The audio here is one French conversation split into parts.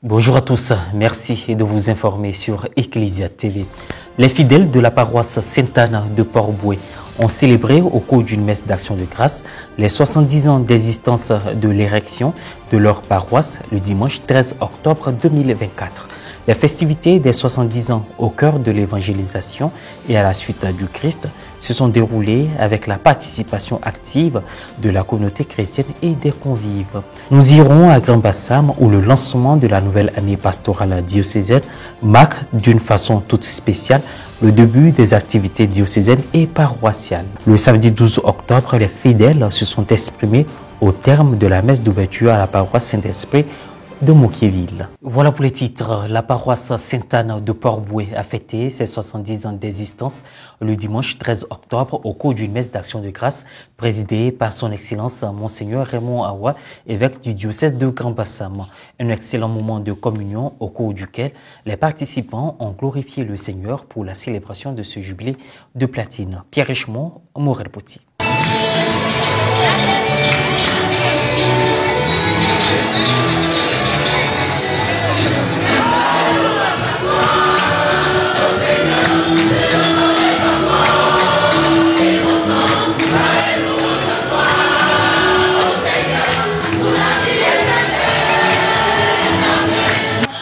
Bonjour à tous, merci de vous informer sur Ecclesia TV. Les fidèles de la paroisse Sainte-Anne de Port-Bouët ont célébré au cours d'une messe d'action de grâce les 70 ans d'existence de l'érection de leur paroisse le dimanche 13 octobre 2024. Les festivités des 70 ans au cœur de l'évangélisation et à la suite du Christ se sont déroulées avec la participation active de la communauté chrétienne et des convives. Nous irons à Grand Bassam où le lancement de la nouvelle année pastorale diocésaine marque d'une façon toute spéciale le début des activités diocésaines et paroissiales. Le samedi 12 octobre, les fidèles se sont exprimés au terme de la messe d'ouverture à la paroisse Saint-Esprit de Moquéville. Voilà pour les titres. La paroisse Sainte-Anne de Port-Bouët a fêté ses 70 ans d'existence le dimanche 13 octobre au cours d'une messe d'action de grâce présidée par son Excellence Monseigneur Raymond Awa, évêque du diocèse de Grand Bassam. Un excellent moment de communion au cours duquel les participants ont glorifié le Seigneur pour la célébration de ce jubilé de platine. Pierre Richemont, Morel Poti.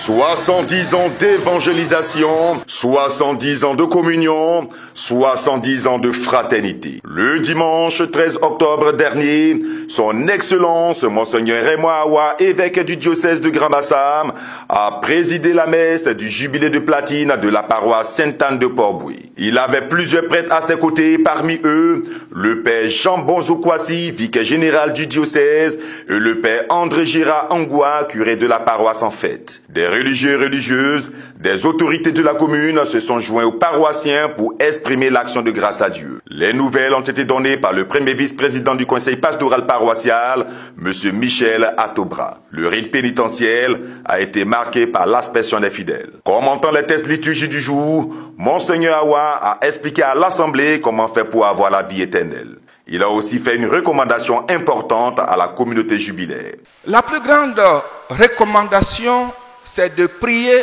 70 ans d'évangélisation, 70 ans de communion, 70 ans de fraternité. Le dimanche 13 octobre dernier, son Excellence Monseigneur Raymond Awa, évêque du diocèse de Grand Bassam, a présidé la messe du jubilé de platine de la paroisse Sainte-Anne de Port-Bouët. Il avait plusieurs prêtres à ses côtés, parmi eux le père Jean Bonzo-Kwasi, vicaire général du diocèse, et le père André Gérard Angoua, curé de la paroisse en fête. Des religieux et religieuses, des autorités de la commune se sont joints aux paroissiens pour exprimer l'action de grâce à Dieu. Les nouvelles ont été données par le premier vice-président du conseil pastoral paroissial, M. Michel Atobra. Le rite pénitentiel a été marqué par l'aspersion des fidèles. Commentant les textes liturgiques du jour, Monseigneur Awa a expliqué à l'Assemblée comment faire pour avoir la vie éternelle. Il a aussi fait une recommandation importante à la communauté jubilaire. La plus grande recommandation, c'est de prier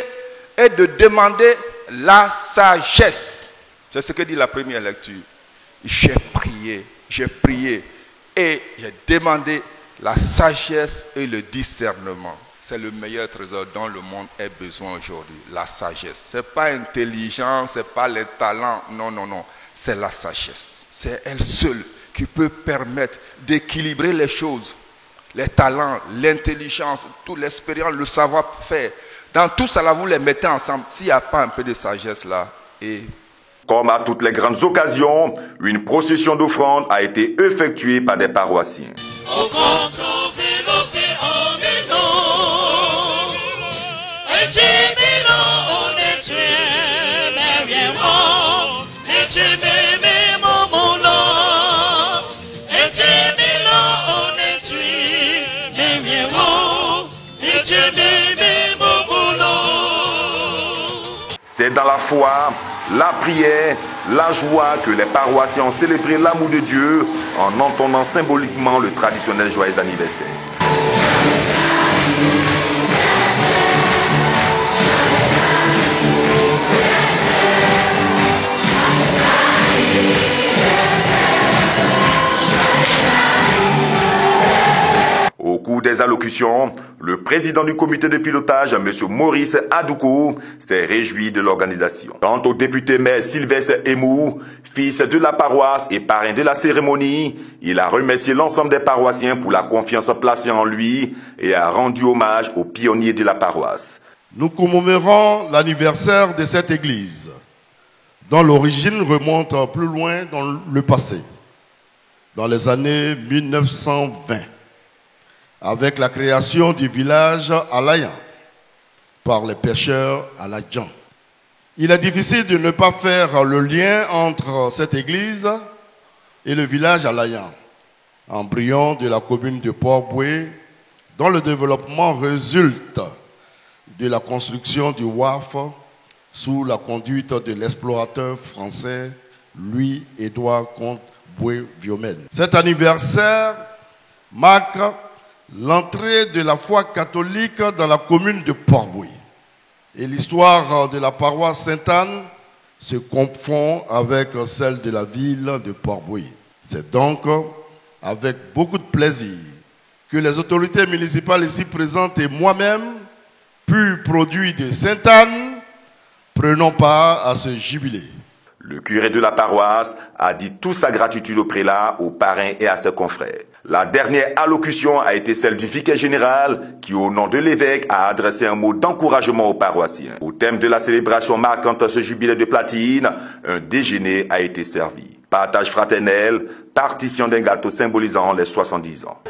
et de demander la sagesse. C'est ce que dit la première lecture. J'ai prié et j'ai demandé la sagesse et le discernement. C'est le meilleur trésor dont le monde a besoin aujourd'hui, la sagesse. Ce n'est pas intelligence, ce n'est pas les talents, non, c'est la sagesse. C'est elle seule qui peut permettre d'équilibrer les choses. Les talents, l'intelligence, toute l'expérience, le savoir-faire. Dans tout ça, là, vous les mettez ensemble. S'il n'y a pas un peu de sagesse là, Comme à toutes les grandes occasions, une procession d'offrandes a été effectuée par des paroissiens. C'est dans la foi, la prière, la joie que les paroissiens ont célébré l'amour de Dieu en entonnant symboliquement le traditionnel joyeux anniversaire. Au cours des allocutions, le président du comité de pilotage, M. Maurice Adoukou, s'est réjoui de l'organisation. Quant au député maire Sylvestre Emou, fils de la paroisse et parrain de la cérémonie, il a remercié l'ensemble des paroissiens pour la confiance placée en lui et a rendu hommage aux pionniers de la paroisse. Nous commémorons l'anniversaire de cette église, dont l'origine remonte plus loin dans le passé, dans les années 1920. Avec la création du village Alayan par les pêcheurs Aladjan. Il est difficile de ne pas faire le lien entre cette église et le village Alayan, embryon de la commune de Port-Bouët, dont le développement résulte de la construction du WAF sous la conduite de l'explorateur français Louis-Édouard Comte Bouët-Viomène. Cet anniversaire marque l'entrée de la foi catholique dans la commune de Port-Bouët. Et l'histoire de la paroisse Sainte-Anne se confond avec celle de la ville de Port-Bouët. C'est donc avec beaucoup de plaisir que les autorités municipales ici présentes et moi-même, pur produit de Sainte-Anne, prenons part à ce jubilé. Le curé de la paroisse a dit toute sa gratitude au prélat, aux parrains et à ses confrères. La dernière allocution a été celle du vicaire général qui, au nom de l'évêque, a adressé un mot d'encouragement aux paroissiens. Au thème de la célébration marquant ce jubilé de platine, un déjeuner a été servi. Partage fraternel, partition d'un gâteau symbolisant les 70 ans.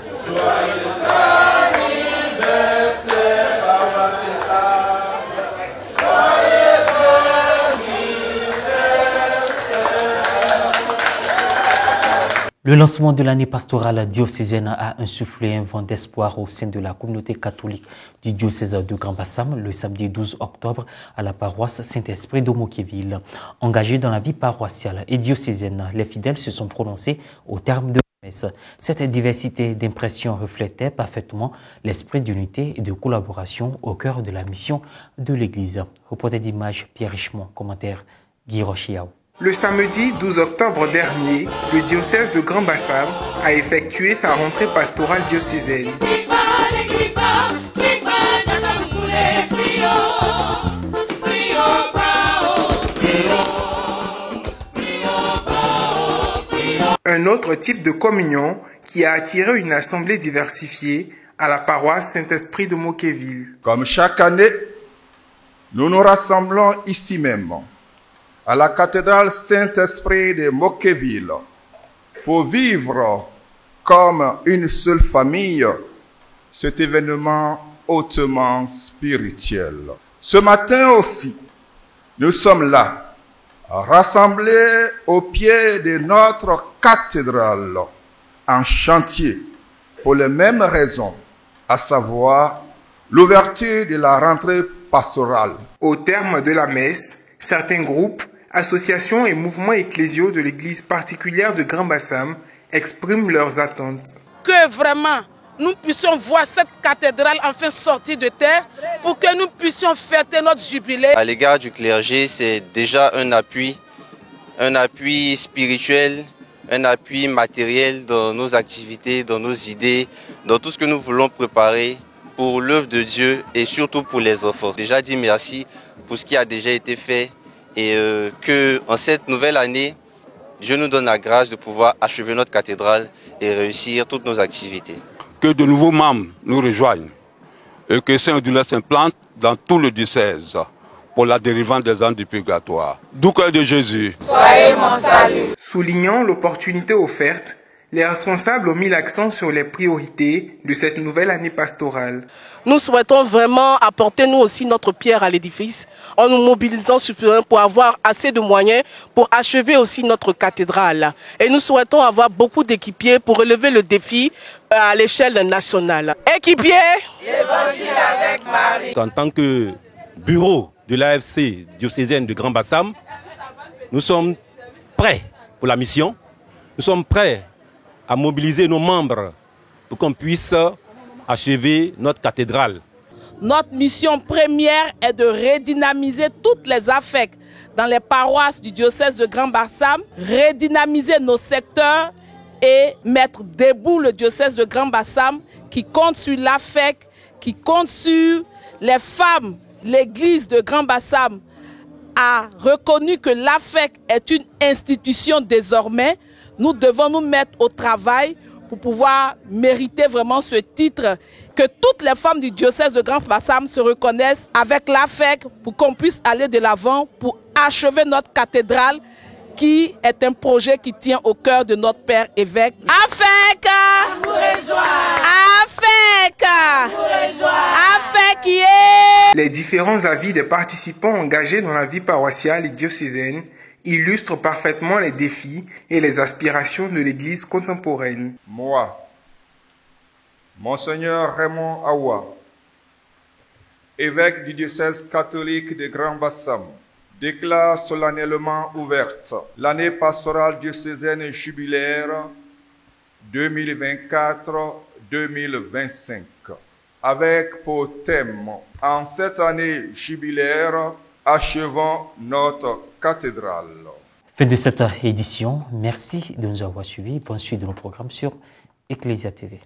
Le lancement de l'année pastorale diocésaine a insufflé un vent d'espoir au sein de la communauté catholique du diocèse de Grand-Bassam le samedi 12 octobre à la paroisse Saint-Esprit de Moquéville. Engagés dans la vie paroissiale et diocésaine, les fidèles se sont prononcés au terme de la messe. Cette diversité d'impressions reflétait parfaitement l'esprit d'unité et de collaboration au cœur de la mission de l'Église. Reporter d'image Pierre Richemont, commentaire Guy Rochiao. Le samedi 12 octobre dernier, le diocèse de Grand-Bassam a effectué sa rentrée pastorale diocésaine. Un autre type de communion qui a attiré une assemblée diversifiée à la paroisse Saint-Esprit de Moquéville. Comme chaque année, nous nous rassemblons ici même, à la cathédrale Saint-Esprit de Moquéville, pour vivre comme une seule famille cet événement hautement spirituel. Ce matin aussi, nous sommes là, rassemblés au pied de notre cathédrale, en chantier, pour les mêmes raisons, à savoir l'ouverture de la rentrée pastorale. Au terme de la messe, certains groupes, associations et mouvements ecclésiaux de l'Église particulière de Grand-Bassam expriment leurs attentes. Que vraiment nous puissions voir cette cathédrale enfin sortir de terre pour que nous puissions fêter notre jubilé. À l'égard du clergé, c'est déjà un appui spirituel, un appui matériel dans nos activités, dans nos idées, dans tout ce que nous voulons préparer pour l'œuvre de Dieu et surtout pour les enfants. Déjà dit merci pour ce qui a déjà été fait. Et que en cette nouvelle année, Dieu nous donne la grâce de pouvoir achever notre cathédrale et réussir toutes nos activités. Que de nouveaux membres nous rejoignent et que Saint-Odile s'implante dans tout le diocèse pour la délivrance des âmes du purgatoire. Doux cœur de Jésus. Soyez mon salut. Soulignant l'opportunité offerte, les responsables ont mis l'accent sur les priorités de cette nouvelle année pastorale. Nous souhaitons vraiment apporter nous aussi notre pierre à l'édifice en nous mobilisant suffisamment pour avoir assez de moyens pour achever aussi notre cathédrale. Et nous souhaitons avoir beaucoup d'équipiers pour relever le défi à l'échelle nationale. Équipiers, l'Évangile avec Marie. En tant que bureau de l'AFC diocésaine de Grand-Bassam, nous sommes prêts pour la mission. Nous sommes prêts à mobiliser nos membres pour qu'on puisse achever notre cathédrale. Notre mission première est de redynamiser toutes les affects dans les paroisses du diocèse de Grand-Bassam, redynamiser nos secteurs et mettre debout le diocèse de Grand-Bassam qui compte sur l'affect, qui compte sur les femmes. L'église de Grand-Bassam a reconnu que l'affect est une institution désormais. Nous devons nous mettre au travail pour pouvoir mériter vraiment ce titre, que toutes les femmes du diocèse de Grand-Bassam se reconnaissent avec l'AFEC pour qu'on puisse aller de l'avant pour achever notre cathédrale qui est un projet qui tient au cœur de notre père évêque. AFEC, vous rejoindre. AFEC, vous rejoindre. AFEC qui est... Les différents avis des participants engagés dans la vie paroissiale et diocésaine illustre parfaitement les défis et les aspirations de l'Église contemporaine. Moi, Monseigneur Raymond Awa, évêque du diocèse catholique de Grand-Bassam, déclare solennellement ouverte l'année pastorale diocésaine jubilaire 2025, avec pour thème, en cette année jubilaire, achevons notre cathédrale. Fin de cette édition. Merci de nous avoir suivis. Bonne suite de nos programmes sur Ecclesia TV.